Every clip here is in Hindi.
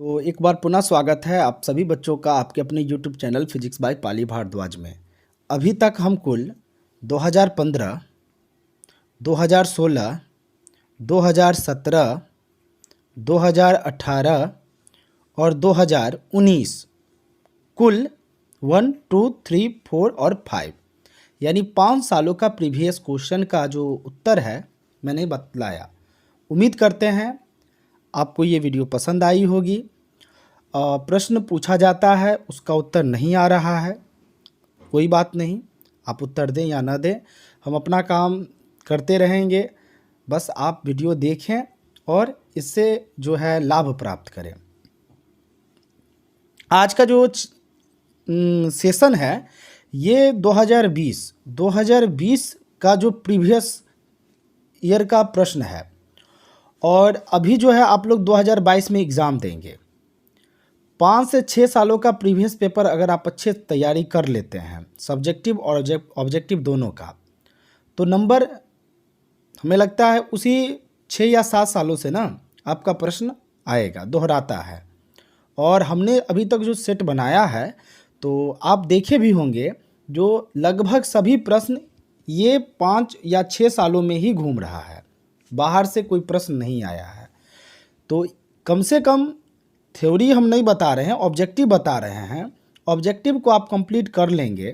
तो एक बार पुनः स्वागत है आप सभी बच्चों का आपके अपने YouTube चैनल फिजिक्स बाय पाली भारद्वाज में। अभी तक हम कुल 2015, 2016, 2017, 2018 और 2019 कुल 1, 2, 3, 4 और 5 यानी 5 सालों का प्रीवियस क्वेश्चन का जो उत्तर है मैंने बतलाया। उम्मीद करते हैं आपको ये वीडियो पसंद आई होगी। प्रश्न पूछा जाता है उसका उत्तर नहीं आ रहा है, कोई बात नहीं, आप उत्तर दें या ना दें, हम अपना काम करते रहेंगे। बस आप वीडियो देखें और इससे जो है लाभ प्राप्त करें। आज का जो सेशन है ये 2020 का जो प्रीवियस ईयर का प्रश्न है और अभी जो है आप लोग 2022 में एग्ज़ाम देंगे। 5 से 6 सालों का प्रीवियस पेपर अगर आप अच्छे तैयारी कर लेते हैं सब्जेक्टिव और ऑब्जेक्टिव दोनों का, तो नंबर हमें लगता है उसी 6 या 7 सालों से ना आपका प्रश्न आएगा, दोहराता है। और हमने अभी तक जो सेट बनाया है तो आप देखे भी होंगे जो लगभग सभी प्रश्न ये 5 या 6 सालों में ही घूम रहा है, बाहर से कोई प्रश्न नहीं आया है। तो कम से कम थ्योरी हम नहीं बता रहे हैं, ऑब्जेक्टिव बता रहे हैं। ऑब्जेक्टिव को आप कंप्लीट कर लेंगे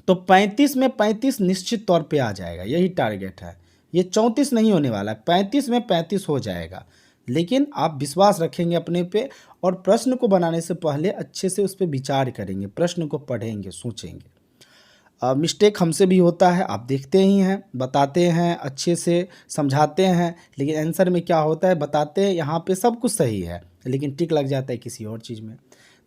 तो 35 में 35 निश्चित तौर पे आ जाएगा, यही टारगेट है। ये 34 नहीं होने वाला है, 35 में 35 हो जाएगा। लेकिन आप विश्वास रखेंगे अपने पे और प्रश्न को बनाने से पहले अच्छे से उस पर विचार करेंगे, प्रश्न को पढ़ेंगे, सोचेंगे। मिस्टेक हमसे भी होता है, आप देखते ही हैं, बताते हैं, अच्छे से समझाते हैं, लेकिन आंसर में क्या होता है, बताते हैं यहाँ पे सब कुछ सही है लेकिन टिक लग जाता है किसी और चीज़ में।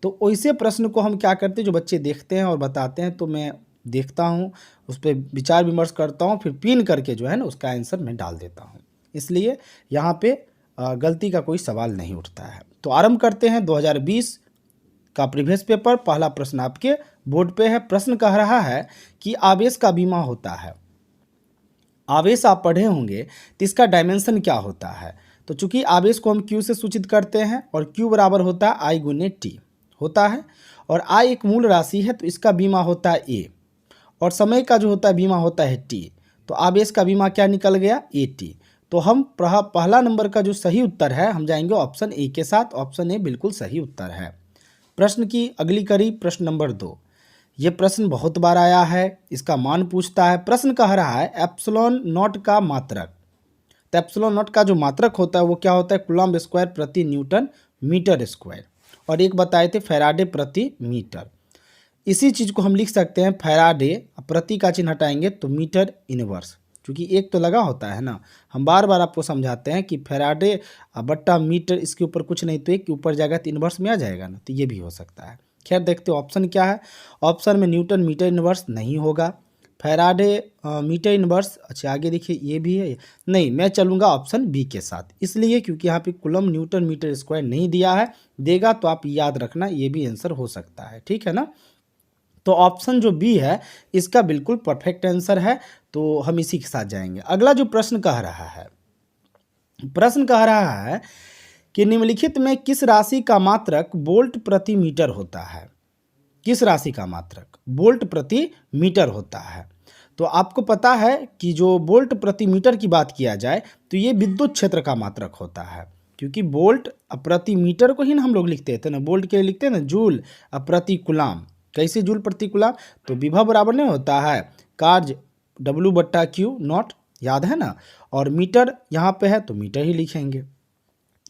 तो वैसे प्रश्न को हम क्या करते हैं, जो बच्चे देखते हैं और बताते हैं तो मैं देखता हूँ, उस पर विचार विमर्श करता हूँ, फिर पिन करके जो है ना उसका आंसर मैं डाल देता हूँ। इसलिए यहाँ पे गलती का कोई सवाल नहीं उठता है। तो आरंभ करते हैं 2020 का प्रीवियस पेपर। पहला प्रश्न आपके बोर्ड पे है। प्रश्न कह रहा है कि आवेश का बीमा होता है। आवेश आप पढ़े होंगे तो इसका डायमेंशन क्या होता है। तो चूंकि आवेश को हम Q से सूचित करते हैं और Q बराबर होता है I गुने T होता है, और I एक मूल राशि है तो इसका बीमा होता है A, और समय का जो होता है बीमा होता है T। तो आवेश का बीमा क्या निकल गया, AT। तो हम पहला नंबर का जो सही उत्तर है हम जाएंगे ऑप्शन ए के साथ। ऑप्शन ए बिल्कुल सही उत्तर है। प्रश्न की अगली कड़ी, प्रश्न नंबर 2। ये प्रश्न बहुत बार आया है, इसका मान पूछता है। प्रश्न कह रहा है एप्सिलॉन नॉट का मात्रक। तो एप्सिलॉन नॉट का जो मात्रक होता है वो क्या होता है, कूलम्ब स्क्वायर प्रति न्यूटन मीटर स्क्वायर, और एक बताए थे फैराडे प्रति मीटर। इसी चीज़ को हम लिख सकते हैं फैराडे, प्रति का चिन्ह हटाएंगे तो मीटर इनवर्स, क्योंकि एक तो लगा होता है ना। हम बार बार आपको समझाते हैं कि फैराडे बट्टा मीटर, इसके ऊपर कुछ नहीं तो एक के ऊपर जाएगा तो इन्वर्स में आ जाएगा ना, तो ये भी हो सकता है। खैर देखते हो ऑप्शन क्या है। ऑप्शन में न्यूटन मीटर इन्वर्स नहीं होगा, फैराडे मीटर इन्वर्स, अच्छा आगे देखिए ये भी है नहीं। मैं चलूँगा ऑप्शन बी के साथ, इसलिए क्योंकि यहाँ पे कूलम्ब न्यूटन मीटर स्क्वायर नहीं दिया है, देगा तो आप याद रखना ये भी आंसर हो सकता है, ठीक है ना। तो ऑप्शन जो बी है इसका बिल्कुल परफेक्ट आंसर है, तो हम इसी के साथ जाएंगे। अगला जो प्रश्न कह रहा है, प्रश्न कह रहा है कि निम्नलिखित में किस राशि का मात्रक वोल्ट प्रति मीटर होता है। किस राशि का मात्रक वोल्ट प्रति मीटर होता है। तो आपको पता है कि जो वोल्ट प्रति मीटर की बात किया जाए तो ये विद्युत क्षेत्र का मात्रक होता है, क्योंकि वोल्ट प्रति मीटर को ही ना हम लोग लिखते थे ना, वोल्ट के लिए लिखते हैं ना जूल प्रति कूलम्ब। कैसे जूल प्रति कूलम्ब, तो विभव बराबर नहीं होता है कार्य W बट्टा Q नॉट, याद है ना। और मीटर यहाँ पे है तो मीटर ही लिखेंगे,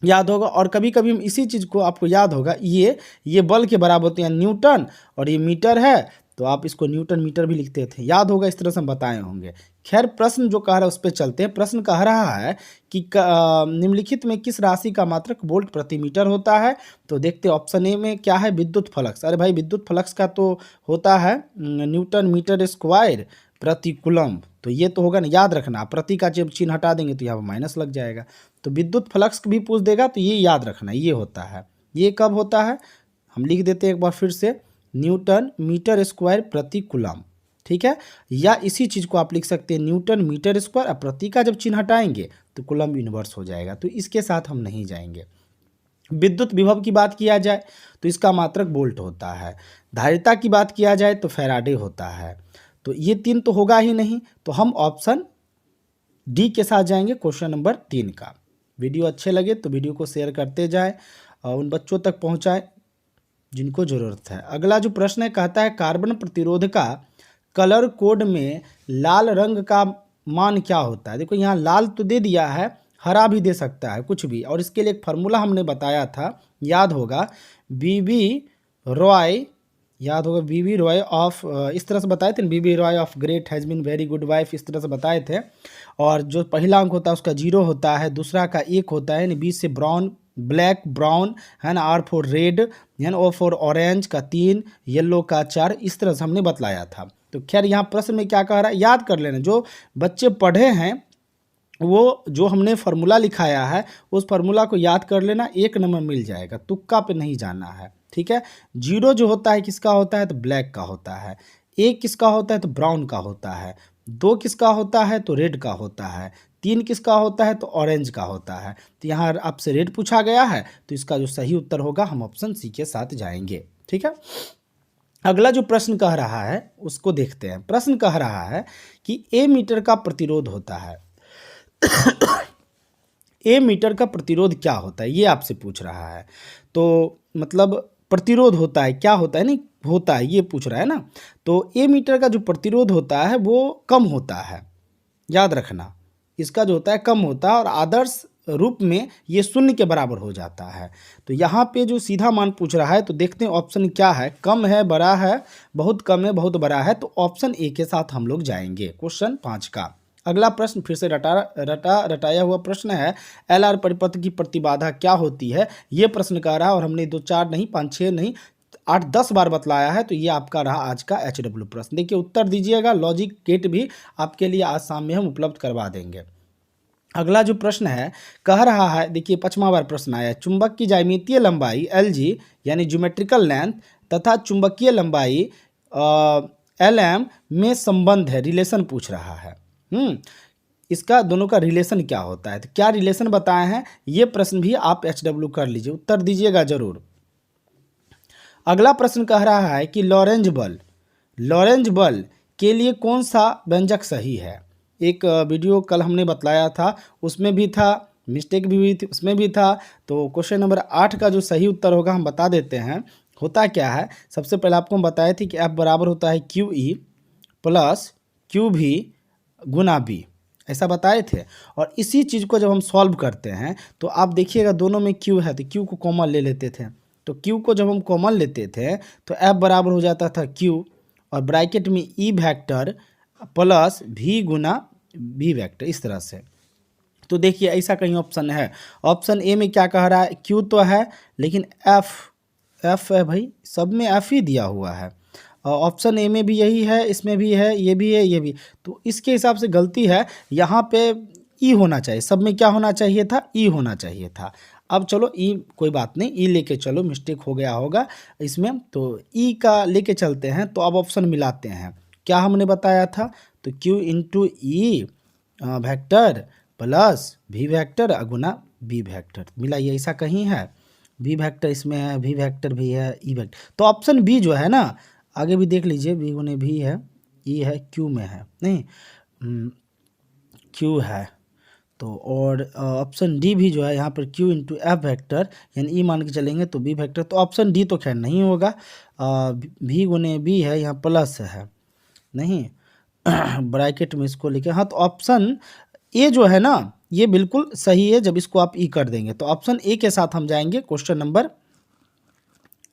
याद होगा। और कभी कभी हम इसी चीज़ को, आपको याद होगा, ये बल के बराबर होते हैं न्यूटन, और ये मीटर है तो आप इसको न्यूटन मीटर भी लिखते थे, याद होगा, इस तरह से हम बताए होंगे। खैर प्रश्न जो कह रहा है उस पर चलते हैं। प्रश्न कह रहा है कि निम्नलिखित में किस राशि का मात्रक वोल्ट प्रति मीटर होता है। तो देखते ऑप्शन ए में क्या है, विद्युत फ्लक्स। अरे भाई विद्युत फ्लक्स का तो होता है न्यूटन मीटर स्क्वायर प्रति कूलम्ब, तो ये तो होगा ना, याद रखना। प्रति का जब चिन्ह हटा देंगे तो यहाँ पर माइनस लग जाएगा, तो विद्युत फ्लक्स भी पूछ देगा तो ये याद रखना, ये होता है। ये कब होता है, हम लिख देते हैं एक बार फिर से, न्यूटन मीटर स्क्वायर प्रति कूलम्ब, ठीक है। या इसी चीज़ को आप लिख सकते हैं न्यूटन मीटर स्क्वायर, प्रति का जब चिन्ह हटाएंगे तो कूलम्ब इन्वर्स हो जाएगा, तो इसके साथ हम नहीं जाएंगे। विद्युत विभव की बात किया जाए तो इसका मात्रक वोल्ट होता है। धारिता की बात किया जाए तो फैराडे होता है। तो ये 3 तो होगा ही नहीं, तो हम ऑप्शन डी के साथ जाएंगे क्वेश्चन नंबर 3 का। वीडियो अच्छे लगे तो वीडियो को शेयर करते जाएं और उन बच्चों तक पहुंचाएं जिनको ज़रूरत है। अगला जो प्रश्न है कहता है कार्बन प्रतिरोध का कलर कोड में लाल रंग का मान क्या होता है। देखो यहाँ लाल तो दे दिया है, हरा भी दे सकता है, कुछ भी। और इसके लिए एक फार्मूला हमने बताया था, याद होगा, बीबी रॉय, याद होगा बीबी रॉय ऑफ, इस तरह से बताए थे, B B Roy of great has been very good wife, इस तरह से बताए थे। और जो पहला अंक होता है उसका 0 होता है, दूसरा का 1 होता है, यानी बी से ब्राउन, ब्लैक ब्राउन है ना, आर फॉर रेड है ना, ओ फॉर ऑरेंज का 3, येलो का 4, इस तरह से हमने बतलाया था। तो खैर यहाँ प्रश्न में क्या कह रहा है याद कर लेना, जो बच्चे पढ़े हैं वो जो हमने फार्मूला लिखाया है उस फार्मूला को याद कर लेना, 1 नंबर मिल जाएगा, तुक्का पे नहीं जाना है, ठीक है। 0 जो होता है किसका होता है तो ब्लैक का होता है, 1 किसका होता है तो ब्राउन का होता है, 2 किसका होता है तो रेड का होता है, 3 किसका होता है तो ऑरेंज का होता है। तो यहाँ आपसे रेड पूछा गया है तो इसका जो सही उत्तर होगा हम ऑप्शन सी के साथ जाएंगे, ठीक है। अगला जो प्रश्न कह रहा है उसको देखते हैं। प्रश्न कह रहा है कि ए मीटर का प्रतिरोध होता है ए मीटर का प्रतिरोध क्या होता है, ये आपसे पूछ रहा है। तो मतलब प्रतिरोध होता है, क्या होता है, नहीं होता है, ये पूछ रहा है ना। तो ए मीटर का जो प्रतिरोध होता है वो कम होता है, याद रखना, इसका जो होता है कम होता है और आदर्श रूप में ये 0 के बराबर हो जाता है। तो यहाँ पे जो सीधा मान पूछ रहा है तो देखते हैं ऑप्शन क्या है, कम है, बड़ा है, बहुत कम है, बहुत बड़ा है। तो ऑप्शन ए के साथ हम लोग जाएंगे क्वेश्चन 5 का। अगला प्रश्न फिर से रटाया हुआ प्रश्न है, एल आर परिपथ की प्रतिबाधा क्या होती है, ये प्रश्न का रहा और हमने 2 4 नहीं 5 6 नहीं 8 10 बार बतलाया है। तो ये आपका रहा आज का HW प्रश्न। देखिए उत्तर दीजिएगा, लॉजिक गेट भी आपके लिए आज शाम में हम उपलब्ध करवा देंगे। अगला जो प्रश्न है कह रहा है, देखिए 5वां बार प्रश्न आया, चुंबक की ज्यामितीय लंबाई LG यानी ज्योमेट्रिकल लेंथ तथा चुंबकीय लंबाई LM में संबंध है, रिलेशन पूछ रहा है। इसका दोनों का रिलेशन क्या होता है, तो क्या रिलेशन बताए हैं, ये प्रश्न भी आप HW कर लीजिए, उत्तर दीजिएगा जरूर। अगला प्रश्न कह रहा है कि लॉरेंज बल के लिए कौन सा व्यंजक सही है। एक वीडियो कल हमने बतलाया था, उसमें भी था, मिस्टेक भी हुई थी, उसमें भी था। तो क्वेश्चन नंबर 8 का जो सही उत्तर होगा हम बता देते हैं। होता क्या है, सबसे पहले आपको हम बताए थे कि F बराबर होता है QE प्लस QV गुना B, ऐसा बताए थे। और इसी चीज़ को जब हम सॉल्व करते हैं तो आप देखिएगा दोनों में Q है तो Q को कॉमन ले लेते थे। तो Q को जब हम कॉमन लेते थे तो F बराबर हो जाता था Q और ब्रैकेट में E वेक्टर प्लस V गुना B वेक्टर, इस तरह से। तो देखिए ऐसा कहीं ऑप्शन है, ऑप्शन ए में क्या कह रहा है, Q तो है लेकिन F है भाई, सब में F ही दिया हुआ है। ऑप्शन ए में भी यही है, इसमें भी है, ये भी है, ये भी। तो इसके हिसाब से गलती है, यहाँ पे ई होना चाहिए, सब में क्या होना चाहिए था, ई होना चाहिए था। अब चलो ई कोई बात नहीं, ई लेके चलो, मिस्टेक हो गया होगा इसमें, तो ई का लेके चलते हैं। तो अब ऑप्शन मिलाते हैं, क्या हमने बताया था, तो Q into E vector plus V vector गुना B वेक्टर, मिलाइए, ऐसा कहीं है, B वेक्टर इसमें है, V वेक्टर भी है, E वेक्टर। तो ऑप्शन बी जो है ना, आगे भी देख लीजिए, V गुने भी है, E है, Q में है, नहीं Q है। तो और ऑप्शन डी भी जो है यहाँ पर Q इंटू F वेक्टर यानी E मान के चलेंगे तो B वेक्टर। तो ऑप्शन डी तो खैर नहीं होगा, V गुने B है, यहाँ प्लस है, नहीं ब्रैकेट में इसको लिखे, हाँ। तो ऑप्शन ए जो है ना ये बिल्कुल सही है, जब इसको आप ई कर देंगे। तो ऑप्शन ए के साथ हम जाएंगे, क्वेश्चन नंबर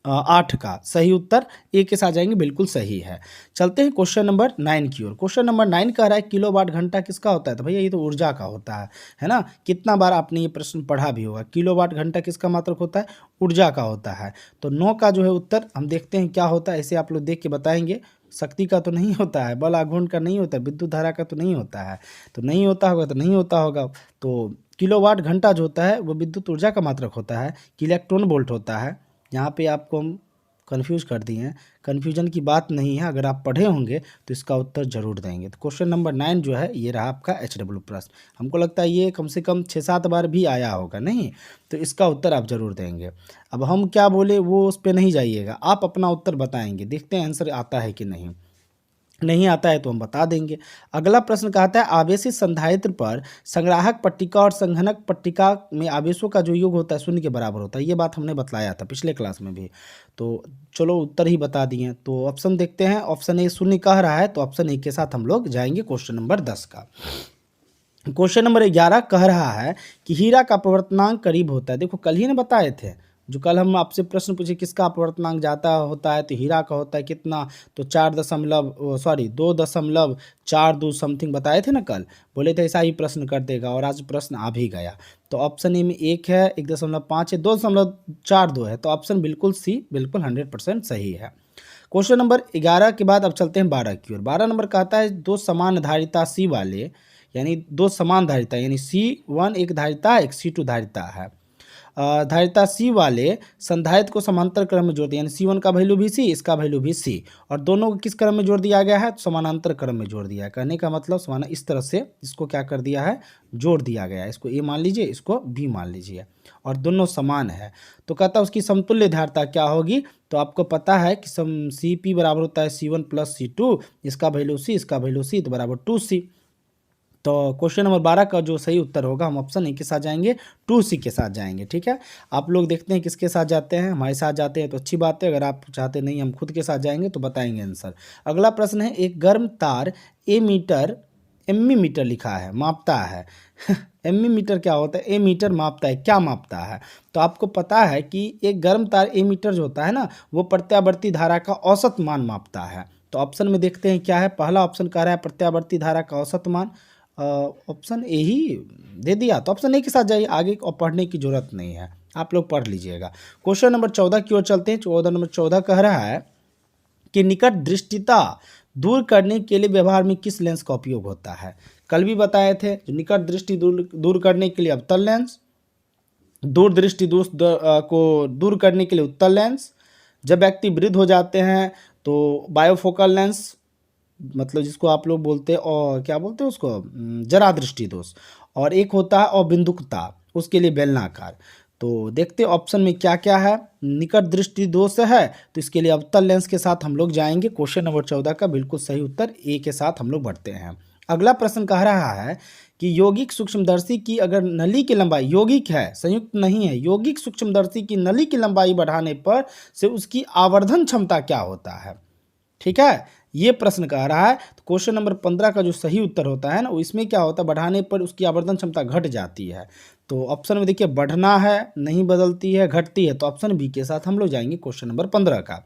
8 का सही उत्तर ए के साथ जाएंगे, बिल्कुल सही है। चलते हैं क्वेश्चन नंबर 9 की ओर। क्वेश्चन नंबर 9 कह रहा है किलोवाट घंटा किसका होता है, तो भैया ये तो ऊर्जा का होता है ना। कितना बार आपने ये प्रश्न पढ़ा भी होगा, किलोवाट घंटा किसका मात्रक होता है, ऊर्जा का होता है। तो 9 का जो है उत्तर हम देखते हैं क्या होता है, ऐसे आप लोग देख के बताएंगे। शक्ति का तो नहीं होता है, बल आघूर्ण का नहीं होता है, विद्युत धारा का तो नहीं होता है, तो नहीं होता होगा तो नहीं होता होगा। तो किलोवाट घंटा जो होता है वो विद्युत ऊर्जा का मात्रक होता है, कि इलेक्ट्रॉन वोल्ट होता है। यहाँ पे आपको हम कंफ्यूज कर दिए हैं। कन्फ्यूजन की बात नहीं है, अगर आप पढ़े होंगे तो इसका उत्तर जरूर देंगे। तो क्वेश्चन नंबर 9 जो है ये रहा आपका HW प्रश्न। हमको लगता है ये कम से कम 6-7 बार भी आया होगा, नहीं? तो इसका उत्तर आप जरूर देंगे। अब हम क्या बोले वो उस पर नहीं जाइएगा, आप अपना उत्तर बताएंगे। देखते हैं आंसर आता है कि नहीं। नहीं आता है तो हम बता देंगे। अगला प्रश्न कहता है आवेशित संधारित्र पर संग्राहक पट्टिका और संघनक पट्टिका में आवेशों का जो योग होता है शून्य के बराबर होता है। ये बात हमने बतलाया था पिछले क्लास में भी। तो चलो उत्तर ही बता दिए। तो ऑप्शन देखते हैं। ऑप्शन ए शून्य कह रहा है, तो ऑप्शन ए के साथ हम लोग जाएंगे क्वेश्चन नंबर 10 का। क्वेश्चन नंबर 11 कह रहा है कि हीरा का अपवर्तनांक करीब होता है। देखो कल ही ने बताए थे, जो कल हम आपसे प्रश्न पूछे किसका अपवर्तनांक ज़्यादा होता है, तो हीरा का होता है कितना, तो 2.42 समथिंग बताए थे ना कल। बोले थे ऐसा ही प्रश्न कर देगा और आज प्रश्न आ भी गया। तो ऑप्शन ए में 1 है, 1.5 है, 2.42 है। तो ऑप्शन बिल्कुल सी बिल्कुल 100% सही है। क्वेश्चन नंबर 11 के बाद अब चलते हैं 12 की ओर। 12 नंबर कहता है दो समान धारिता सी वाले, यानी दो समान धारिता, यानी C1 एक धारिता एक C2 धारिता है। धारिता C वाले संधारित्र को समांतर क्रम में जोड़ दिया, यानी C1 का वैल्यू भी C, इसका वैल्यू भी C, और दोनों को किस क्रम में जोड़ दिया गया है, तो समानांतर क्रम में जोड़ दिया है। कहने का मतलब समान इस तरह से इसको क्या कर दिया है, जोड़ दिया गया है। इसको A मान लीजिए, इसको B मान लीजिए, और दोनों समान है। तो कहता है उसकी समतुल्य धारिता क्या होगी, तो आपको पता है कि CP बराबर होता है C1 प्लस C2, इसका वैल्यू C, इसका वैल्यू C, तो बराबर 2C। तो क्वेश्चन नंबर 12 का जो सही उत्तर होगा, हम ऑप्शन ए के साथ जाएंगे, 2C के साथ जाएंगे। ठीक है, आप लोग देखते हैं किसके साथ जाते हैं, हमारे साथ जाते हैं तो अच्छी बात है, अगर आप चाहते नहीं हम खुद के साथ जाएंगे तो बताएंगे आंसर। अगला प्रश्न है एक गर्म तार एमी मीटर लिखा है, मापता है एमी मीटर क्या होता है, ए मीटर मापता है, क्या मापता है? तो आपको पता है कि एक गर्म तार ए मीटर जो होता है ना, वो प्रत्यावर्ती धारा का औसत मान मापता है। तो ऑप्शन में देखते हैं क्या है। पहला ऑप्शन कह रहा है प्रत्यावर्ती धारा का औसत मान, ऑप्शन ए ही दे दिया, तो ऑप्शन ए के साथ जाइए, आगे और पढ़ने की जरूरत नहीं है, आप लोग पढ़ लीजिएगा। क्वेश्चन नंबर 14 की ओर चलते हैं। नंबर 14 कह रहा है कि निकट दृष्टिता दूर करने के लिए व्यवहार में किस लेंस का उपयोग होता है? कल भी बताए थे, जो निकट दृष्टि दूर करने के लिए अवतल लेंस, दूर दृष्टि को दूर करने के लिए उत्तल लेंस, जब व्यक्ति वृद्ध हो जाते हैं तो बायोफोकल लेंस, मतलब जिसको आप लोग बोलते हैं, और क्या बोलते हैं उसको, जरा दृष्टि दोष, और एक होता है अबिंदुकता, उसके लिए बेलनाकार। तो देखते ऑप्शन में क्या क्या है। निकट दृष्टि दोष है तो इसके लिए अवतल लेंस के साथ हम लोग जाएंगे। क्वेश्चन नंबर 14 का बिल्कुल सही उत्तर ए के साथ हम लोग बढ़ते हैं। अगला प्रश्न कह रहा है कि यौगिक सूक्ष्मदर्शी की अगर नली की लंबाई, यौगिक है संयुक्त नहीं है, यौगिक सूक्ष्मदर्शी की नली की लंबाई बढ़ाने पर से उसकी आवर्धन क्षमता क्या होता है? ठीक है, ये प्रश्न कह रहा है। तो क्वेश्चन नंबर 15 का जो सही उत्तर होता है ना, वो इसमें क्या होता है, बढ़ाने पर उसकी आवर्धन क्षमता घट जाती है। तो ऑप्शन में देखिए बढ़ना है, नहीं बदलती है, घटती है, तो ऑप्शन बी के साथ हम लोग जाएंगे क्वेश्चन नंबर 15 का।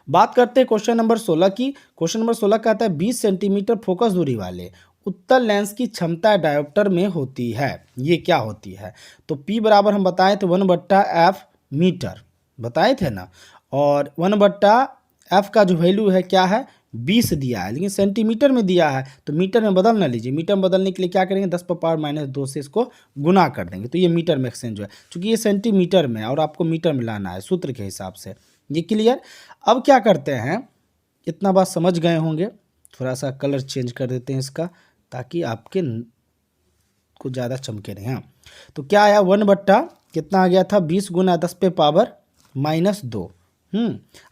बात करते हैं क्वेश्चन नंबर 16 की। क्वेश्चन नंबर 16 कहता है 20 सेंटीमीटर फोकस दूरी वाले उत्तल लेंस की क्षमता डायोप्टर में होती है, ये क्या होती है? तो P बराबर हम बताए थे 1/f मीटर, बताए थे ना, और 1/f का जो वैल्यू है क्या है, 20 दिया है, लेकिन सेंटीमीटर में दिया है तो मीटर में बदल ना लीजिए। मीटर में बदलने के लिए क्या करेंगे, 10⁻⁻2 से इसको गुना कर देंगे, तो ये मीटर में एक्सचेंज है, क्योंकि ये सेंटीमीटर में और आपको मीटर में लाना है सूत्र के हिसाब से। ये क्लियर? अब क्या करते हैं, इतना बात समझ गए होंगे, थोड़ा सा कलर चेंज कर देते हैं इसका, ताकि आपके को ज़्यादा चमके नहीं। हाँ, तो क्या आया, 1/ कितना आ गया था, 20 × 10⁻⁻2।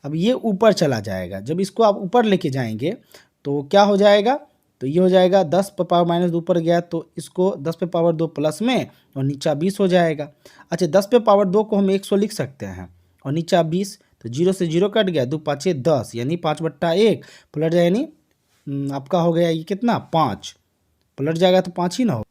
अब ये ऊपर चला जाएगा, जब इसको आप ऊपर लेके जाएंगे तो क्या हो जाएगा, तो ये हो जाएगा 10⁻⁻2 ऊपर गया तो इसको 10⁻2 प्लस में और नीचा 20 हो जाएगा। अच्छा, 10⁻2 को हम 100 लिख सकते हैं और नीचा 20, तो 0 से 0 कट गया, 2 5 10, यानी 5/1 पलट जाए, यानी आपका हो गया ये कितना, 5 पलट जाएगा तो 5 ही ना हो।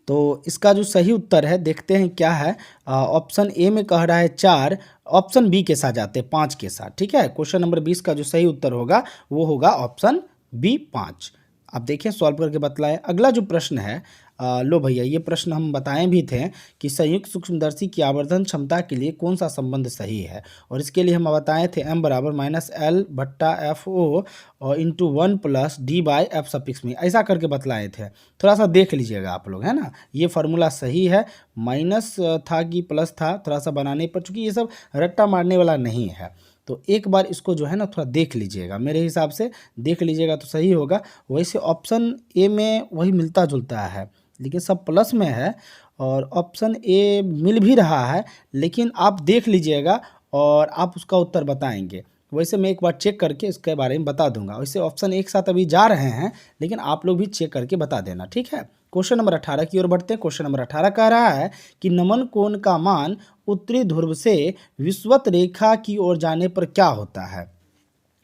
तो इसका जो सही उत्तर है देखते हैं क्या है। ऑप्शन ए में कह रहा है 4, ऑप्शन बी के साथ जाते हैं 5 के साथ। ठीक है, क्वेश्चन नंबर 20 का जो सही उत्तर होगा वो होगा ऑप्शन बी 5। आप देखिए सॉल्व करके बतलाए। अगला जो प्रश्न है लो भैया, ये प्रश्न हम बताए भी थे कि संयुक्त सूक्ष्मदर्शी की आवर्धन क्षमता के लिए कौन सा संबंध सही है, और इसके लिए हम बताए थे m बराबर -L/FO और इंटू 1 + D/F सफिक्स में, ऐसा करके बतलाए थे। थोड़ा सा देख लीजिएगा आप लोग, है ना, ये फार्मूला सही है। माइनस था कि प्लस था, थोड़ा सा बनाने पर, चूँकि ये सब रट्टा मारने वाला नहीं है, तो एक बार इसको जो है ना थोड़ा देख लीजिएगा, मेरे हिसाब से देख लीजिएगा तो सही होगा। वैसे ऑप्शन ए में वही मिलता जुलता है, लेकिन सब प्लस में है, और ऑप्शन ए मिल भी रहा है, लेकिन आप देख लीजिएगा और आप उसका उत्तर बताएंगे। वैसे मैं एक बार चेक करके इसके बारे में बता दूंगा। वैसे ऑप्शन एक साथ अभी जा रहे हैं, लेकिन आप लोग भी चेक करके बता देना, ठीक है। क्वेश्चन नंबर 18 की ओर बढ़ते हैं। क्वेश्चन नंबर 18 कह रहा है कि नमन कोण का मान उत्तरी ध्रुव से विषुवत रेखा की ओर जाने पर क्या होता है।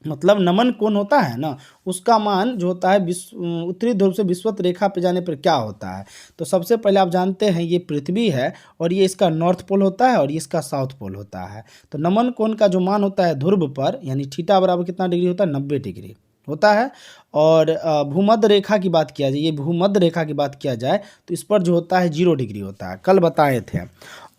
मतलब नमन कोण होता है ना, उसका मान जो होता है उत्तरी ध्रुव से विषुवत रेखा पे जाने पर क्या होता है। तो सबसे पहले आप जानते हैं ये पृथ्वी है, और ये इसका नॉर्थ पोल होता है और ये इसका साउथ पोल होता है। तो नमन कोण का जो मान होता है ध्रुव पर, यानी थीटा बराबर कितना डिग्री होता है, 90 डिग्री होता है। और भूमध्य रेखा की बात किया जाए, ये भूमध्य रेखा की बात किया जाए तो इस पर जो होता है 0 डिग्री होता है, कल बताए थे।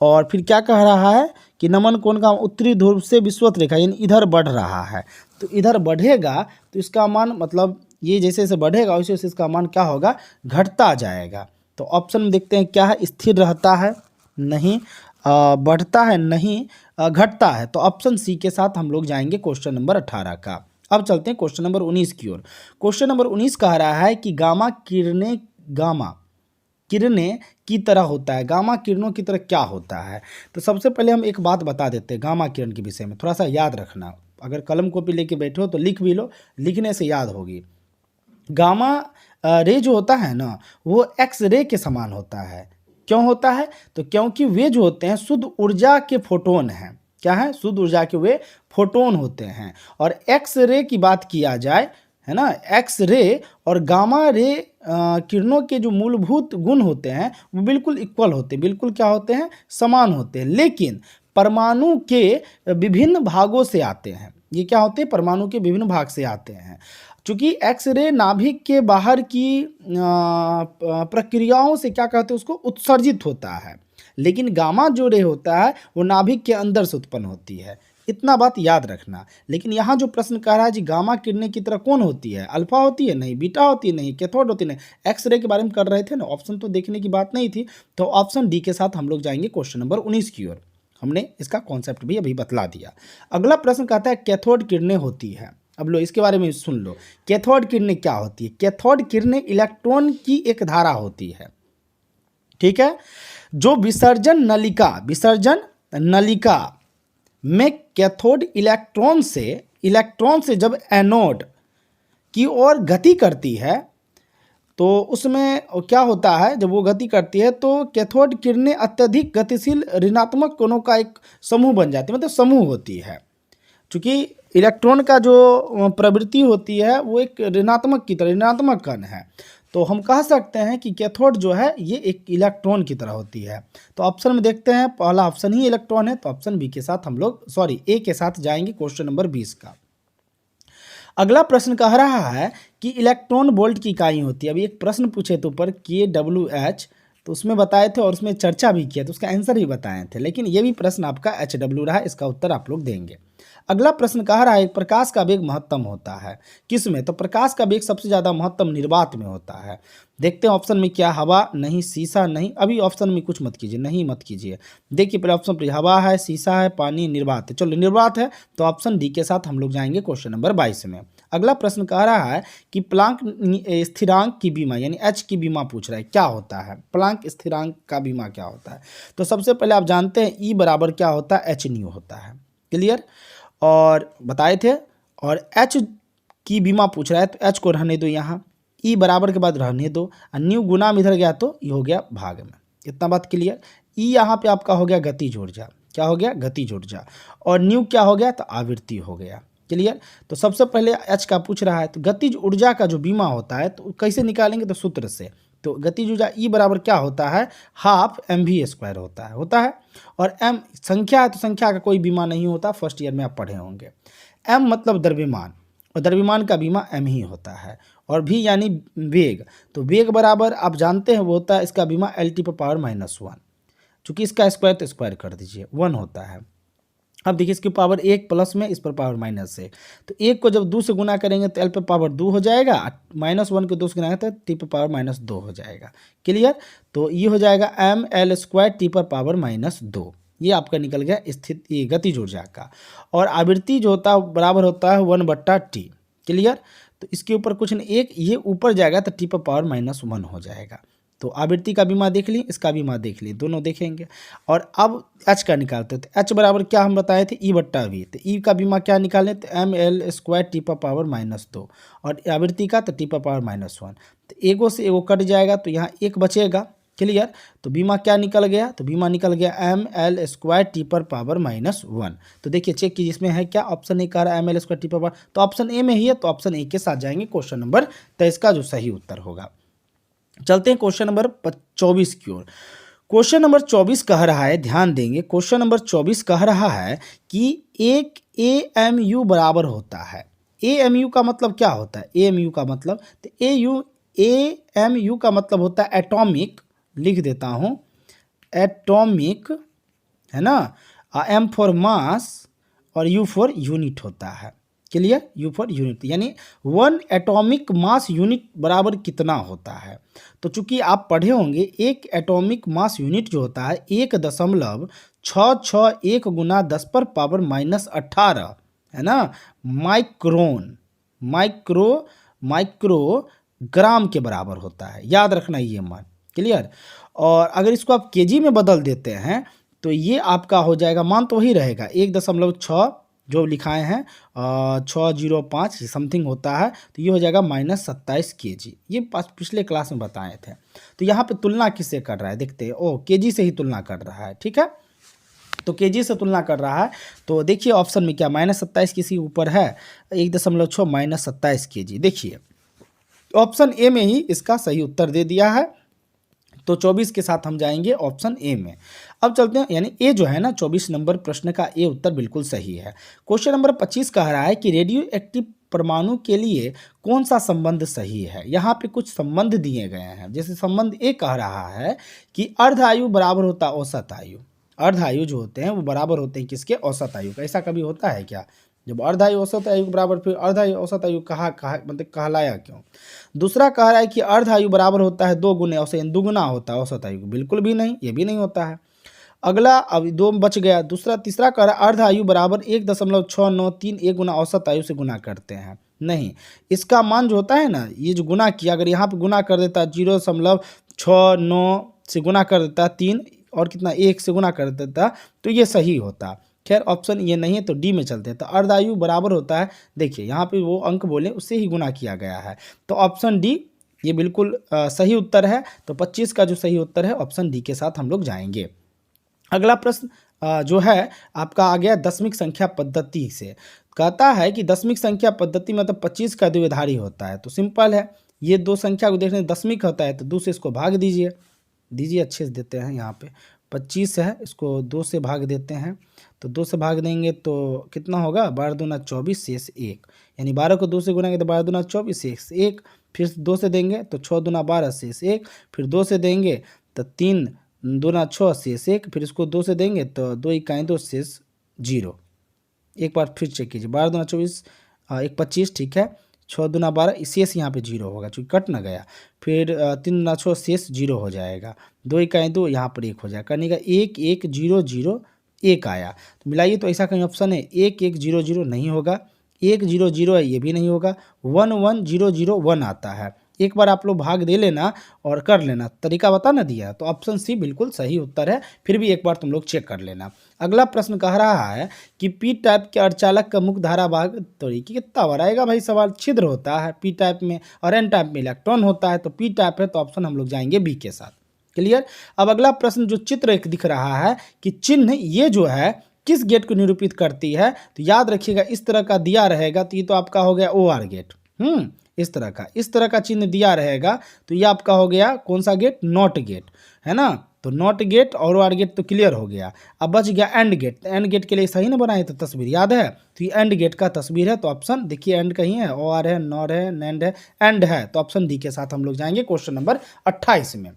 और फिर क्या कह रहा है कि नमन कोण का उत्तरी ध्रुव से विषुवत रेखा यानी इधर बढ़ रहा है, तो इधर बढ़ेगा तो इसका मान, मतलब ये जैसे जैसे बढ़ेगा वैसे वैसे इसका मान क्या होगा, घटता जाएगा। तो ऑप्शन में देखते हैं क्या है, स्थिर रहता है नहीं, बढ़ता है नहीं, घटता है। तो ऑप्शन सी के साथ हम लोग जाएंगे क्वेश्चन नंबर 18 का। अब चलते हैं क्वेश्चन नंबर 19 की ओर। क्वेश्चन नंबर 19 कह रहा है कि गामा किरणें की तरह होता है, गामा किरणों की तरह क्या होता है। तो सबसे पहले हम एक बात बता देते हैं गामा किरण के विषय में, थोड़ा सा याद रखना। अगर कलम कॉपी लेके बैठे हो तो लिख भी लो, लिखने से याद होगी। गामा रे जो होता है ना, वो एक्स रे के समान होता है। क्यों होता है, तो क्योंकि वे जो होते हैं शुद्ध ऊर्जा के फोटोन हैं। क्या है, शुद्ध ऊर्जा के वे फोटोन होते हैं। और एक्स रे की बात किया जाए, है ना, एक्स रे और गामा रे किरणों के जो मूलभूत गुण होते हैं वो बिल्कुल इक्वल होते हैं, बिल्कुल क्या होते हैं, समान होते हैं। लेकिन परमाणु के विभिन्न भागों से आते हैं। ये क्या होते हैं, परमाणु के विभिन्न भाग से आते हैं। चूंकि एक्स रे नाभिक के बाहर की प्रक्रियाओं से क्या कहते हैं, उसको उत्सर्जित होता है, लेकिन गामा जो रे होता है वो नाभिक के अंदर से उत्पन्न होती है। इतना बात याद रखना। लेकिन यहाँ जो प्रश्न कह रहा है जी गामा किरणें की तरह कौन होती है, अल्फा होती है नहीं, बीटा होती है नहीं, कैथोड होती है नहीं। एक्स रे के बारे में कर रहे थे ना, ऑप्शन तो देखने की बात नहीं थी। तो ऑप्शन डी के साथ हम लोग जाएंगे क्वेश्चन नंबर 19 की ओर। हमने इसका कॉन्सेप्ट भी अभी बतला दिया। अगला प्रश्न कहता है कैथोड किरणें होती है। अब लो इसके बारे में सुन लो, कैथोड किरणें क्या होती है। कैथोड किरणें इलेक्ट्रॉन की एक धारा होती है, ठीक है, जो विसर्जन नलिका में कैथोड इलेक्ट्रॉन से जब एनोड की ओर गति करती है तो उसमें क्या होता है, जब वो गति करती है तो कैथोड किरणें अत्यधिक गतिशील ऋणात्मक कोणों का एक समूह बन जाती है, मतलब समूह होती है। चूँकि इलेक्ट्रॉन का जो प्रवृत्ति होती है वो एक ऋणात्मक कण है, तो हम कह सकते हैं कि कैथोड जो है ये एक इलेक्ट्रॉन की तरह होती है। तो ऑप्शन में देखते हैं, पहला ऑप्शन ही इलेक्ट्रॉन है, तो ऑप्शन बी के साथ हम लोग ए के साथ जाएंगे क्वेश्चन नंबर 20 का। अगला प्रश्न कह रहा है कि इलेक्ट्रॉन वोल्ट की इकाई होती है। अभी एक प्रश्न पूछे थे ऊपर KWH, तो उसमें बताए थे और उसमें चर्चा भी किया, तो उसका आंसर भी बताए थे, लेकिन ये भी प्रश्न आपका HW रहा, इसका उत्तर आप लोग देंगे। अगला प्रश्न कह रहा है प्रकाश का वेग महत्तम होता है किस में, तो प्रकाश का वेग सबसे ज़्यादा महत्तम निर्वात में होता है। देखते हैं ऑप्शन में क्या, हवा नहीं, शीशा नहीं। अभी ऑप्शन में कुछ मत कीजिए, नहीं मत कीजिए। देखिए पहले ऑप्शन पर हवा है, शीशा है, पानी, निर्वात है। चलो निर्वात है, तो ऑप्शन डी के साथ हम लोग जाएंगे क्वेश्चन नंबर 22 में। अगला प्रश्न कह रहा है कि प्लांक स्थिरांक की बीमा यानी एच की बीमा पूछ रहा है, क्या होता है प्लांक स्थिरांक का बीमा क्या होता है। तो सबसे पहले आप जानते हैं ई बराबर क्या होता है, एच न्यू होता है, क्लियर, और बताए थे। और एच की बीमा पूछ रहा है तो एच को रहने दो यहाँ, ई बराबर के बाद रहने दो, और न्यू गुना में इधर गया तो ये हो गया भाग में। इतना बात क्लियर। ई यहाँ पे आपका हो गया गतिज ऊर्जा, क्या हो गया, गतिज ऊर्जा, और न्यू क्या हो गया, तो आवृत्ति हो गया, क्लियर। तो सबसे पहले एच का पूछ रहा है, तो गतिज ऊर्जा का जो बीमा होता है तो कैसे निकालेंगे, तो सूत्र से। तो गतिज ऊर्जा ई बराबर क्या होता है, हाफ mv² होता है। और m संख्या है तो संख्या का कोई बीमा नहीं होता, फर्स्ट ईयर में आप पढ़े होंगे। m मतलब द्रव्यमान, और द्रव्यमान का बीमा m ही होता है। और v यानी वेग। तो वेग बराबर आप जानते हैं वो होता है इसका बीमा L⁻⁻1। चूंकि इसका स्क्वायर तो स्क्वायर कर दीजिए 1 होता है। अब देखिए इसकी पावर 1 प्लस में, इस पर पावर माइनस है, तो 1 को जब 2 से गुना करेंगे तो L पे पावर 2 हो जाएगा, -1 को 2 से गुना तो T पर पावर -2 हो जाएगा। क्लियर। तो ये हो जाएगा mL² T पर पावर -2। ये आपका निकल गया स्थिति गतिज ऊर्जा का। और आवृत्ति जो होता है बराबर होता है 1/T। क्लियर। तो इसके ऊपर कुछ नहीं, एक ये ऊपर जाएगा तो T पर पावर -1 हो जाएगा। तो आवृत्ति का बीमा देख ली, इसका बीमा देख ली, दोनों देखेंगे। और अब H का निकालते हैं, तो H बराबर क्या हम बताए थे E/V। तो E का बीमा क्या निकालें, तो mL² T पर पावर -2 और आवृत्ति का तो T पर पावर -1। तो एगो से एगो कट जाएगा तो यहाँ 1 बचेगा। क्लियर। तो बीमा क्या निकल गया, तो बीमा निकल गया mL² T पर पावर -1। तो देखिए चेक कीजिए इसमें है क्या, ऑप्शन ए कह रहा है mL² T पर पावर, तो ऑप्शन ए में ही है, तो ऑप्शन ए के साथ जाएंगे क्वेश्चन नंबर 23 का जो सही उत्तर होगा। चलते हैं क्वेश्चन नंबर 24 की ओर। क्वेश्चन नंबर 24 कह रहा है, ध्यान देंगे, क्वेश्चन नंबर 24 कह रहा है कि एक AMU बराबर होता है। AMU का मतलब क्या होता है, AMU का मतलब, तो AMU का मतलब होता है एटॉमिक, लिख देता हूँ एटॉमिक, है ना, M फॉर मास और U फॉर यूनिट होता है। क्लियर। U फॉर यूनिट यानी 1 एटॉमिक मास यूनिट बराबर कितना होता है। तो चूंकि आप पढ़े होंगे एक एटॉमिक मास यूनिट जो होता है 1.661 गुना 10 पर पावर -18, है ना, माइक्रोग्राम के बराबर होता है, याद रखना ये मान। क्लियर। और अगर इसको आप केजी में बदल देते हैं तो ये आपका हो जाएगा, मान तो वही रहेगा 1.6 जो लिखाए हैं 605 समथिंग होता है, तो ये हो जाएगा -27 kg। ये पिछले क्लास में बताए थे। तो यहाँ पे तुलना किससे कर रहा है, देखते हैं, ओ केजी से ही तुलना कर रहा है। ठीक है, तो केजी से तुलना कर रहा है। तो देखिए ऑप्शन में क्या -27 किसी ऊपर है, 1.6 -27 kg। देखिए ऑप्शन ए में ही इसका सही उत्तर दे दिया है। तो 24 के साथ हम जाएंगे ऑप्शन ए में। अब चलते हैं, यानी ए जो है ना 24 नंबर प्रश्न का ए उत्तर बिल्कुल सही है। क्वेश्चन नंबर 25 कह रहा है कि रेडियो एक्टिव परमाणु के लिए कौन सा संबंध सही है। यहाँ पे कुछ संबंध दिए गए हैं। जैसे संबंध ए कह रहा है कि अर्ध आयु बराबर होता है औसत आयु। अर्ध आयु जो होते हैं वो बराबर होते हैं किसके, औसत आयु का। ऐसा कभी होता है क्या, जब अर्ध आयु औसत आयु के बराबर, फिर अर्ध आयु औसत आयु मतलब कहलाया क्यों। दूसरा कह रहा है कि अर्ध आयु बराबर होता है 2 गुने औसत, दुगुना होता है औसत आयु, बिल्कुल भी नहीं, ये भी नहीं होता है। अगला अब 2 बच गया। तीसरा कह रहा है अर्ध आयु बराबर 1.693 गुना औसत आयु से गुना करते हैं। नहीं, इसका मान जो होता है ना, ये जो गुना किया, अगर यहाँ पे गुना कर देता 0.69 से गुना कर देता 3 और कितना 1 से गुना कर देता तो ये सही होता। खैर ऑप्शन ये नहीं है, तो डी में चलते हैं। तो अर्ध आयु बराबर होता है, देखिए यहाँ पे वो अंक बोले उससे ही गुना किया गया है। तो ऑप्शन डी ये बिल्कुल सही उत्तर है। तो 25 का जो सही उत्तर है ऑप्शन डी के साथ हम लोग जाएंगे। अगला प्रश्न जो है आपका आ गया दशमिक संख्या पद्धति से। कहता है कि दशमिक संख्या पद्धति मतलब 25 का द्विआधारी होता है। तो सिंपल है, ये दो संख्या को देखने दशमिक होता है तो 2 से इसको भाग दीजिए अच्छे से देते हैं। यहाँ पे 25 है, इसको 2 से भाग देते हैं। तो 2 से भाग देंगे तो कितना होगा, 12 दूना 24 शेष 1, यानी 12 को 2 से गुनाएंगे तो 12 दूना 24 शेष 1, फिर 2 से देंगे तो 6 दूना 12 शेष 1, फिर 2 से देंगे तो 3 दूना 6 शेष 1, फिर इसको 2 से देंगे तो 2 इकाई 2 शेष 0। एक बार फिर चेक कीजिए, 12 दूना 24 1 25, ठीक है, 6 दूना 12 शेष यहाँ पे 0 होगा चूँकि कट ना गया, फिर 3 दूना 6 शेष 0 हो जाएगा, 2 इकाई 2 यहाँ पर 1 हो जाएगा, करने का 1 1 0 0 1 आया। तो मिलाइए तो ऐसा कहीं ऑप्शन है 1 1 0 0 नहीं होगा, 1 0 0 है ये भी नहीं होगा, 1 1 0 0 1 आता है। एक बार आप लोग भाग दे लेना और कर लेना, तरीका बता ना दिया। तो ऑप्शन सी बिल्कुल सही उत्तर है, फिर भी एक बार तुम लोग चेक कर लेना। अगला प्रश्न कह रहा है कि पी टाइप के अर्धचालक का मुख्य धारा भाग तरीके कितना बार आएगा भाई सवाल, छिद्र होता है पी टाइप में और एन टाइप में इलेक्ट्रॉन होता है। तो पी टाइप है, तो ऑप्शन हम लोग जाएंगे बी के साथ। क्लियर। अब अगला प्रश्न जो चित्र एक दिख रहा है कि चिन्ह ये जो है किस गेट को निरूपित करती है। तो याद रखिएगा इस तरह का दिया रहेगा तो ये तो आपका हो गया OR गेट। इस तरह का चिन्ह दिया रहेगा तो ये आपका हो गया कौन सा गेट, नॉट गेट। है ना। तो नॉट गेट और आर गेट तो क्लियर हो गया। अब बच गया एंड गेट। एंड गेट के लिए सही ना बनाए थे तस्वीर, याद है। तो ये एंड गेट का तस्वीर है, तो ऑप्शन देखिए एंड कहीं है, ओ आर है, नॉर है, नैंड है, एंड है, तो ऑप्शन डी के साथ हम लोग जाएंगे क्वेश्चन नंबर 28 में।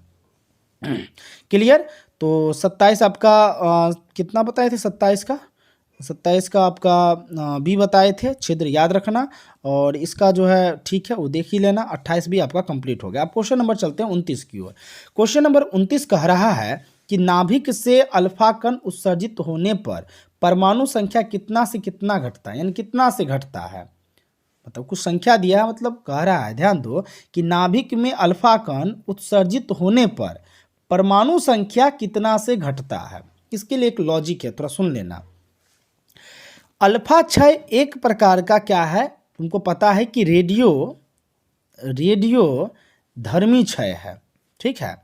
क्लियर। तो 27 आपका कितना बताए थे, 27 का आपका बी बताए थे, छिद्र याद रखना। और इसका जो है ठीक है वो देख ही लेना। 28 भी आपका कंप्लीट हो गया। अब क्वेश्चन नंबर चलते हैं 29 की ओर। क्वेश्चन नंबर 29 कह रहा है कि नाभिक से अल्फा कण उत्सर्जित होने पर परमाणु संख्या कितना से कितना घटता है, यानी कितना से घटता है, मतलब कुछ संख्या दिया है, मतलब कह रहा है, ध्यान दो कि नाभिक में अल्फा कण उत्सर्जित होने पर परमाणु संख्या कितना से घटता है। इसके लिए एक लॉजिक है, थोड़ा सुन लेना। अल्फा क्षय एक प्रकार का क्या है, तुमको पता है कि रेडियो धर्मी क्षय है, ठीक है।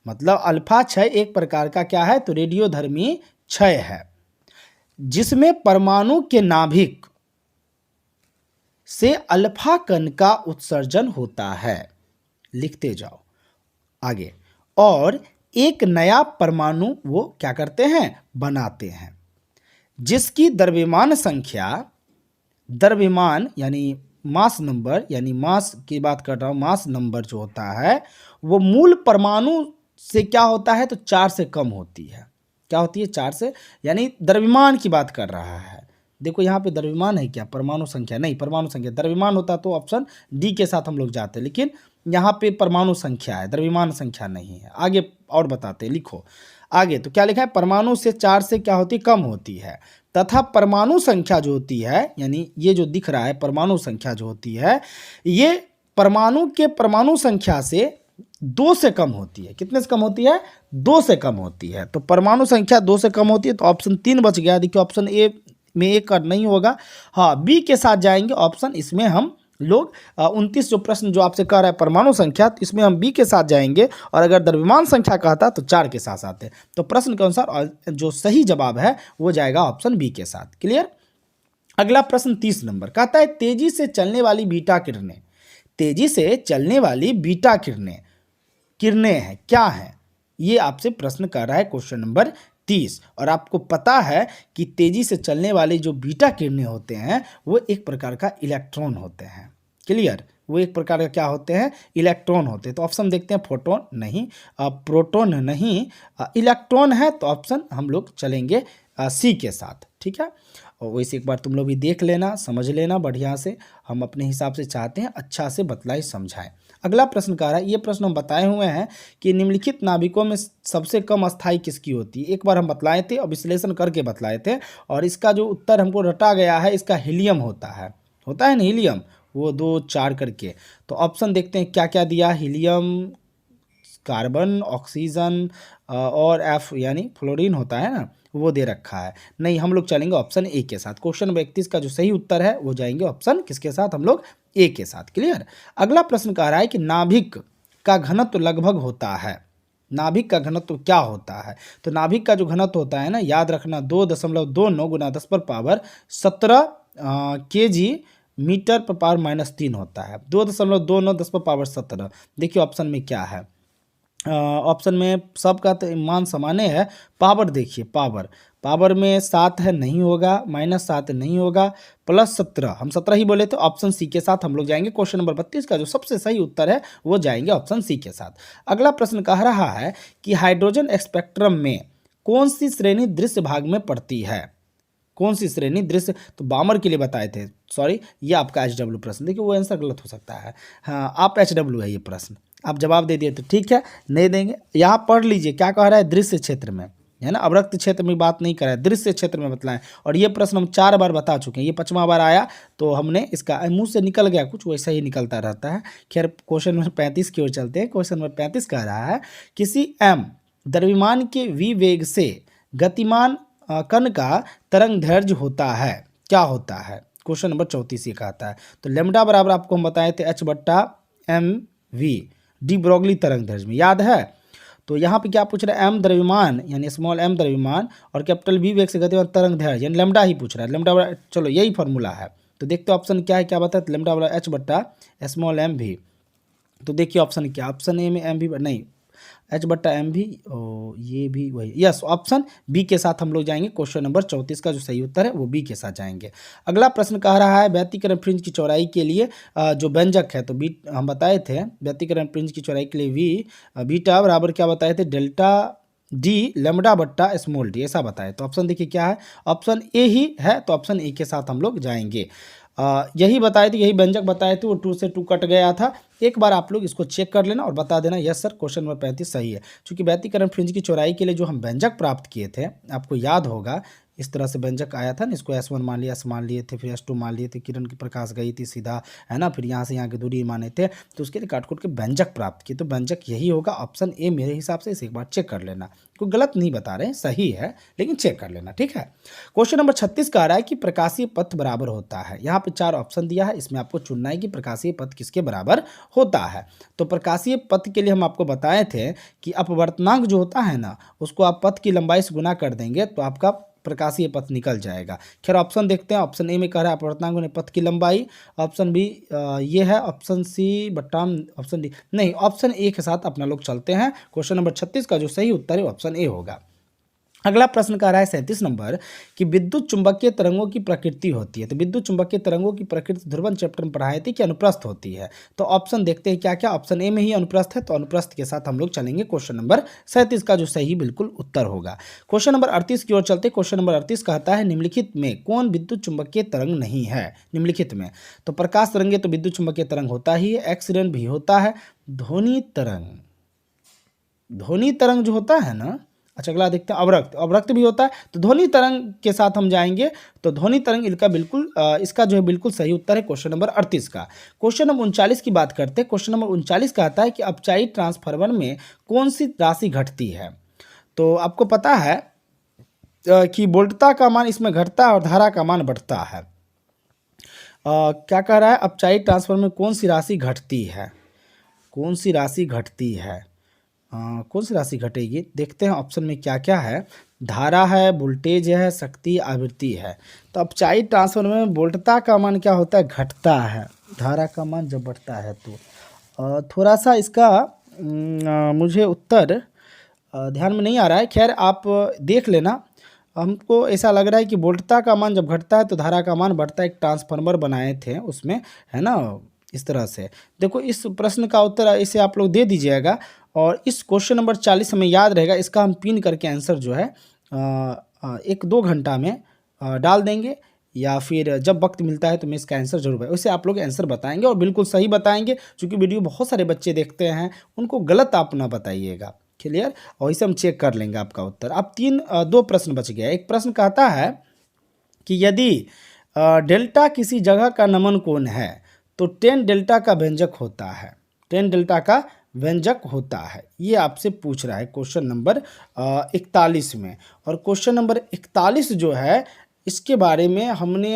मतलब अल्फा क्षय एक प्रकार का क्या है, तो रेडियो धर्मी क्षय है, जिसमें परमाणु के नाभिक से अल्फा कण का उत्सर्जन होता है। लिखते जाओ आगे। और एक नया परमाणु वो क्या करते हैं, बनाते हैं, जिसकी द्रव्यमान संख्या, द्रव्यमान यानी मास नंबर, यानी मास की बात कर रहा हूँ, मास नंबर जो होता है वो मूल परमाणु से क्या होता है, तो 4 से कम होती है। क्या होती है, 4 से, यानी द्रव्यमान की बात कर रहा है। देखो यहाँ पे द्रव्यमान है क्या, परमाणु संख्या नहीं, परमाणु संख्या। द्रव्यमान होता तो ऑप्शन डी के साथ हम लोग जाते, लेकिन यहाँ पे परमाणु संख्या है, द्रव्यमान संख्या नहीं है। आगे और बताते, लिखो आगे। तो क्या लिखा है, परमाणु से 4 से क्या होती है, कम होती है, तथा परमाणु संख्या जो होती है, यानी ये जो दिख रहा है परमाणु संख्या जो होती है, ये परमाणु के परमाणु संख्या से 2 से कम होती है। कितने से कम होती है, 2 से कम होती है। तो परमाणु संख्या 2 से कम होती है, तो ऑप्शन 3 बच गया। देखिए ऑप्शन ए में एक नहीं होगा, हाँ बी के साथ जाएंगे ऑप्शन। इसमें हम लोग 29 जो प्रश्न जो आपसे कह रहा है परमाणु संख्या, तो इसमें हम बी के साथ जाएंगे, और अगर द्रव्यमान संख्या कहता तो 4 के साथ आते। तो प्रश्न के अनुसार जो सही जवाब है वो जाएगा ऑप्शन बी के साथ। क्लियर। अगला प्रश्न 30 नंबर कहता है, तेजी से चलने वाली बीटा किरणें, तेजी से चलने वाली बीटा किरणें हैं क्या है, ये आपसे प्रश्न कर रहा है क्वेश्चन नंबर 30। और आपको पता है कि तेजी से चलने वाली जो बीटा किरणें होते हैं वो एक प्रकार का इलेक्ट्रॉन होते हैं। क्लियर। वो एक प्रकार का क्या होते हैं, इलेक्ट्रॉन होते हैं। तो ऑप्शन देखते हैं, फोटोन नहीं, प्रोटॉन नहीं, इलेक्ट्रॉन है, तो ऑप्शन हम लोग चलेंगे सी के साथ, ठीक है। और वैसे एक बार तुम लोग भी देख लेना, समझ लेना बढ़िया से, हम अपने हिसाब से चाहते हैं अच्छा से बतलाए समझाएं। अगला प्रश्न कह रहा है, ये प्रश्न हम बताए हुए हैं कि निम्नलिखित नाभिकों में सबसे कम अस्थाई किसकी होती है। एक बार हम बतलाए थे और विश्लेषण करके बतलाए थे, और इसका जो उत्तर हमको रटा गया है, इसका हीलियम होता है ना, हीलियम, वो 2 4 करके। तो ऑप्शन देखते हैं क्या क्या दिया, हीलियम, कार्बन, ऑक्सीजन और एफ यानी फ्लोरीन होता है ना, वो दे रखा है। नहीं, हम लोग चलेंगे ऑप्शन ए के साथ। क्वेश्चन नंबर 31 का जो सही उत्तर है वो जाएंगे ऑप्शन किसके साथ, हम लोग ए के साथ। क्लियर। अगला प्रश्न कह रहा है कि नाभिक का घनत्व लगभग होता है, नाभिक का घनत्व क्या होता है। तो नाभिक का जो घनत्व होता है ना, याद रखना 2.29 गुना 10⁻17 kg मीटर पर पावर -3 होता है। 2.29 10⁻17। देखिए ऑप्शन में क्या है, ऑप्शन में सबका तो मान समान है। पावर देखिए, पावर में 7 है, नहीं होगा, -7 नहीं होगा, +17, हम 17 ही बोले, तो ऑप्शन सी के साथ हम लोग जाएंगे। क्वेश्चन नंबर 32 का जो सबसे सही उत्तर है वो जाएंगे ऑप्शन सी के साथ। अगला प्रश्न कह रहा है कि हाइड्रोजन स्पेक्ट्रम में कौन सी श्रेणी दृश्य भाग में पड़ती है, कौन सी श्रेणी दृश्य, तो बामर के लिए बताए थे, सॉरी ये आपका HW प्रश्न। देखिए वो आंसर गलत हो सकता है, हाँ आप HW है ये प्रश्न, आप जवाब दे दिए तो ठीक है, नहीं देंगे। यहाँ पढ़ लीजिए क्या कह रहा है, दृश्य क्षेत्र में, है ना, अवरक्त क्षेत्र में बात नहीं कर रहा है, दृश्य क्षेत्र में बतलाएं। और ये प्रश्न हम 4 बार बता चुके हैं, ये 5वां बार आया, तो हमने इसका मुंह से निकल गया कुछ, वैसा ही निकलता रहता है। खैर क्वेश्चन नंबर 35 की ओर चलते हैं। क्वेश्चन नंबर 35 कह रहा है, किसी m द्रव्यमान के v वेग से गतिमान कण का तरंग दैर्घ्य होता है, क्या होता है। क्वेश्चन नंबर 34 ये कहता है, तो लेमडा बराबर आपको हम बताए थे h/mv, डी ब्रोगली तरंग दैर्घ्य में, याद है। तो यहाँ पे क्या पूछ रहा है, m द्रव्यमान यानी स्मॉल m द्रव्यमान और कैपिटल V वेग से गतिमान तरंग दैर्घ्य यानी लेमडा ही पूछ रहा है। लेमडा चलो यही फॉर्मूला है, तो देखते हो ऑप्शन क्या है, क्या बताया, लेमडा बराबर h/स्मॉल m v। तो देखिए ऑप्शन क्या, ऑप्शन ए में m v नहीं, एच बट्टा एम भी, ये भी वही, यस, ऑप्शन बी के साथ हम लोग जाएंगे। क्वेश्चन नंबर 34 का जो सही उत्तर है वो बी के साथ जाएंगे। अगला प्रश्न कह रहा है व्यतिकरण फ्रिंज की चौड़ाई के लिए जो व्यंजक है, तो बी हम बताए थे व्यतिकरण फ्रिंज की चौड़ाई के लिए बीटा बराबर क्या बताए थे, डेल्टा डी लेमडा बट्टा स्मॉल डी, ऐसा बताए। तो ऑप्शन देखिए क्या है, ऑप्शन ए ही है, तो ऑप्शन ए के साथ हम लोग जाएंगे। यही बताए थे, यही व्यंजक बताए थे, वो 2 से 2 कट गया था। एक बार आप लोग इसको चेक कर लेना और बता देना यस सर क्वेश्चन नंबर 35 सही है। क्योंकि व्यतिकरण फ्रिंज की चौड़ाई के लिए जो हम व्यंजक प्राप्त किए थे, आपको याद होगा इस तरह से व्यंजक आया था ना, इसको S1 मान लिया, S मान लिए थे, फिर S2 मान लिए थे, किरण की प्रकाश गई थी सीधा, है ना, फिर यहाँ से यहाँ की दूरी माने थे, तो उसके लिए काट कूट के व्यंजक प्राप्त किए। तो व्यंजक यही होगा, ऑप्शन ए मेरे हिसाब से। इसे एक बार चेक कर लेना, कोई गलत नहीं बता रहे हैं, सही है, लेकिन चेक कर लेना, ठीक है। क्वेश्चन नंबर 36 का आ रहा है कि प्रकाशीय पथ बराबर होता है। यहाँ पे 4 ऑप्शन दिया है, इसमें आपको चुनना है कि प्रकाशीय पथ किसके बराबर होता है। तो प्रकाशीय पथ के लिए हम आपको बताए थे कि अपवर्तनांक जो होता है ना, उसको आप पथ की लंबाई से गुना कर देंगे तो आपका प्रकाशीय पथ निकल जाएगा। खैर ऑप्शन देखते हैं, ऑप्शन ए में कह रहा है अपवर्तनांक गुने पथ की लंबाई, ऑप्शन बी ये है, ऑप्शन सी बट्टा ऑप्शन डी नहीं, ऑप्शन ए के साथ अपना लोग चलते हैं। क्वेश्चन नंबर 36 का जो सही उत्तर है ऑप्शन ए होगा। अगला प्रश्न कह रहा है 37 नंबर कि विद्युत चुंबकीय तरंगों की प्रकृति होती है। तो विद्युत चुंबकीय तरंगों की प्रकृति ध्रुवन चैप्टर में पढ़ाई थी कि अनुप्रस्थ होती है। तो ऑप्शन देखते हैं क्या क्या, ऑप्शन ए में ही अनुप्रस्थ है, तो अनुप्रस्थ के साथ हम लोग चलेंगे। क्वेश्चन नंबर 37 का जो सही बिल्कुल उत्तर होगा। क्वेश्चन नंबर 38 की ओर चलते। क्वेश्चन नंबर 38 कहता है निम्नलिखित में कौन विद्युत चुंबकीय तरंग नहीं है। निम्नलिखित में तो प्रकाश तरंगे तो विद्युत चुंबकीय तरंग होता ही है, एक्स रे भी होता है, ध्वनि तरंग जो होता है ना, अच्छा अगला देखते हैं अवरक्त भी होता है, तो ध्वनि तरंग के साथ हम जाएंगे। तो ध्वनि तरंग इनका बिल्कुल इसका जो है बिल्कुल सही उत्तर है क्वेश्चन नंबर 38 का। क्वेश्चन नंबर 39 की बात करते हैं। क्वेश्चन नंबर 39 कहता है कि अपचायी ट्रांसफार्मर में कौन सी राशि घटती है। तो आपको पता है कि वोल्टता का मान इसमें घटता है और धारा का मान बढ़ता है। क्या कह रहा है, अपचायी ट्रांसफार्मर में कौन सी राशि घटती है, कौन सी राशि घटती है, कौन सी राशि घटेगी, देखते हैं ऑप्शन में क्या क्या है। धारा है, वोल्टेज है, शक्ति, आवृत्ति है। तो अपचायी ट्रांसफार्मर में वोल्टता का मान क्या होता है, घटता है, धारा का मान जब बढ़ता है तो थोड़ा सा इसका मुझे उत्तर ध्यान में नहीं आ रहा है। खैर आप देख लेना, हमको ऐसा लग रहा है कि वोल्टता का मान जब घटता है तो धारा का मान बढ़ता है। एक ट्रांसफार्मर बनाए थे उसमें, है ना, इस तरह से। देखो इस प्रश्न का उत्तर इसे आप लोग दे दीजिएगा और इस क्वेश्चन नंबर 40 हमें याद रहेगा। इसका हम पिन करके आंसर जो है 1-2 घंटा में डाल देंगे, या फिर जब वक्त मिलता है तो मैं इसका आंसर जरूर है, उससे आप लोग आंसर बताएंगे और बिल्कुल सही बताएंगे। क्योंकि वीडियो बहुत सारे बच्चे देखते हैं, उनको गलत आप ना बताइएगा, क्लियर। और इसे हम चेक कर लेंगे आपका उत्तर। अब 2 प्रश्न बच गया। एक प्रश्न कहता है कि यदि डेल्टा किसी जगह का नमन कोण है तो tan डेल्टा का व्यंजक होता है, tan डेल्टा का व्यंजक होता है। ये आपसे पूछ रहा है क्वेश्चन नंबर 41 में। और क्वेश्चन नंबर 41 जो है इसके बारे में हमने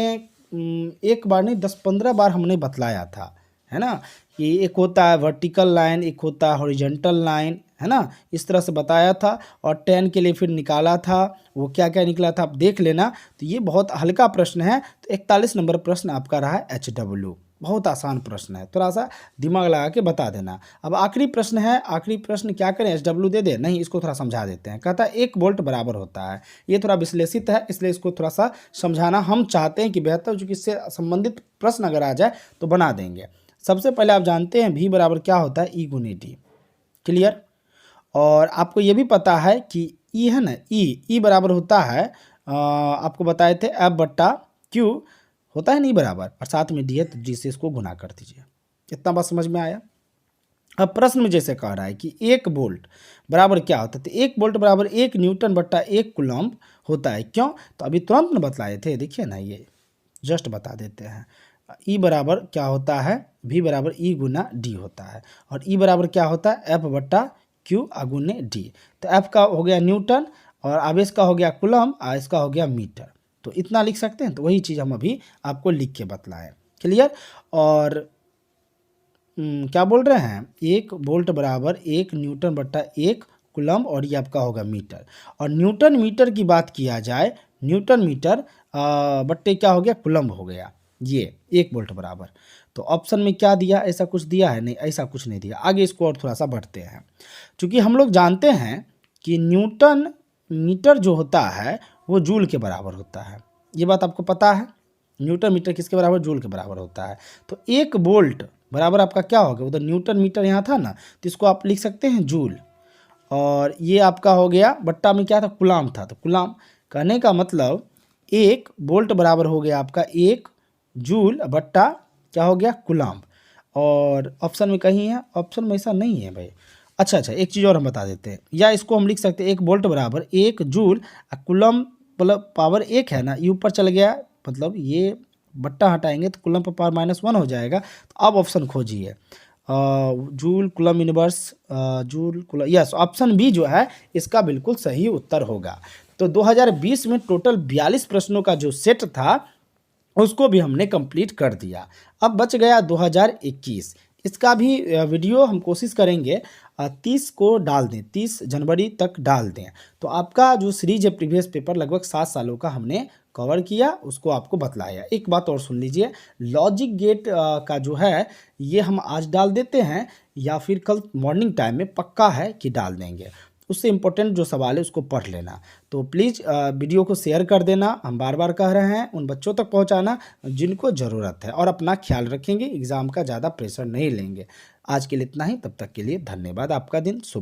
एक बार नहीं 10-15 बार हमने बतलाया था, है ना, कि एक होता है वर्टिकल लाइन, एक होता है हॉरिजॉन्टल लाइन, है ना, इस तरह से बताया था। और tan के लिए फिर निकाला था, वो क्या क्या निकला था आप देख लेना। तो ये बहुत हल्का प्रश्न है। तो 41 नंबर प्रश्न आपका रहा है HW, बहुत आसान प्रश्न है, थोड़ा सा दिमाग लगा के बता देना। अब आखिरी प्रश्न है, आखिरी प्रश्न क्या करें, HW दे दे, नहीं इसको थोड़ा समझा देते हैं। कहता है 1 वोल्ट बराबर होता है। ये थोड़ा विश्लेषित है, इसलिए इसको थोड़ा सा समझाना हम चाहते हैं कि बेहतर, चूँकि इससे संबंधित प्रश्न अगर आ जाए तो बना देंगे। सबसे पहले आप जानते हैं V बराबर क्या होता है, E गुने D, क्लियर। और आपको ये भी पता है कि E है ना, E बराबर होता है आपको बताए थे F बट्टा Q होता है नहीं बराबर, और साथ में D है तो G से इसको गुना कर दीजिए। इतना बात समझ में आया। अब प्रश्न में जैसे कह रहा है कि 1 वोल्ट बराबर क्या होता है, तो 1 वोल्ट बराबर 1 न्यूटन बट्टा 1 कूलम्ब होता है। क्यों, तो अभी तुरंत न बतलाए थे, देखिए ना, ये जस्ट बता देते हैं। E बराबर क्या होता है, V बराबर E गुना D होता है, और E बराबर क्या होता है, F बट्टा Q गुने D। तो F का हो गया न्यूटन, और आवेश का हो गया कूलम्ब, और इसका हो गया मीटर। तो इतना लिख सकते हैं। तो वही चीज़ हम अभी आपको लिख के बतलाएं, क्लियर। और क्या बोल रहे हैं, 1 वोल्ट बराबर 1 न्यूटन बट्टा 1 कूलम्ब, और ये आपका होगा मीटर। और न्यूटन मीटर की बात किया जाए, न्यूटन मीटर बट्टे क्या हो गया, कूलम्ब हो गया। ये 1 वोल्ट बराबर। तो ऑप्शन में क्या दिया, ऐसा कुछ दिया है? नहीं, ऐसा कुछ नहीं दिया। आगे इसको और थोड़ा सा बढ़ते हैं। चूँकि हम लोग जानते हैं कि न्यूटन मीटर जो होता है वो जूल के बराबर होता है, ये बात आपको पता है। न्यूटन मीटर किसके बराबर? जूल के बराबर होता है। तो 1 वोल्ट बराबर आपका क्या होगा? उधर न्यूटन मीटर यहाँ था ना, तो इसको आप लिख सकते हैं जूल। और ये आपका हो गया, बट्टा में क्या था? कूलाम था। तो कूलाम कहने का मतलब 1 वोल्ट बराबर हो गया आपका 1 जूल बट्टा क्या हो गया? कूलाम। और ऑप्शन में कहीं है? ऑप्शन में ऐसा नहीं है भाई। अच्छा, एक चीज़ और हम बता देते हैं, या इसको हम लिख सकते हैं 1 वोल्ट बराबर 1 जूल कूलम मतलब पावर 1 है ना, ये ऊपर चल गया, मतलब ये बट्टा हटाएंगे तो कूलम पर पावर -1 हो जाएगा। तो अब ऑप्शन खोजिए, joule coulomb inverse, joule coulomb, yes, option B जो है इसका बिल्कुल सही उत्तर होगा। तो 2020 में टोटल 42 प्रश्नों का जो सेट था उसको भी हमने कंप्लीट कर दिया। अब बच गया 2021, इसका भी वीडियो हम कोशिश करेंगे 30 को डाल दें, 30 जनवरी तक डाल दें। तो आपका जो सीरीज है प्रीवियस पेपर लगभग 7 सालों का हमने कवर किया, उसको आपको बतलाया। एक बात और सुन लीजिए, लॉजिक गेट का जो है ये हम आज डाल देते हैं या फिर कल मॉर्निंग टाइम में पक्का है कि डाल देंगे। उससे इम्पोर्टेंट जो सवाल है उसको पढ़ लेना। तो प्लीज़ वीडियो को शेयर कर देना, हम बार बार कह रहे हैं, उन बच्चों तक पहुंचाना जिनको ज़रूरत है, और अपना ख्याल रखेंगे, एग्ज़ाम का ज़्यादा प्रेशर नहीं लेंगे। आज के लिए इतना ही, तब तक के लिए धन्यवाद। आपका दिन शुभ।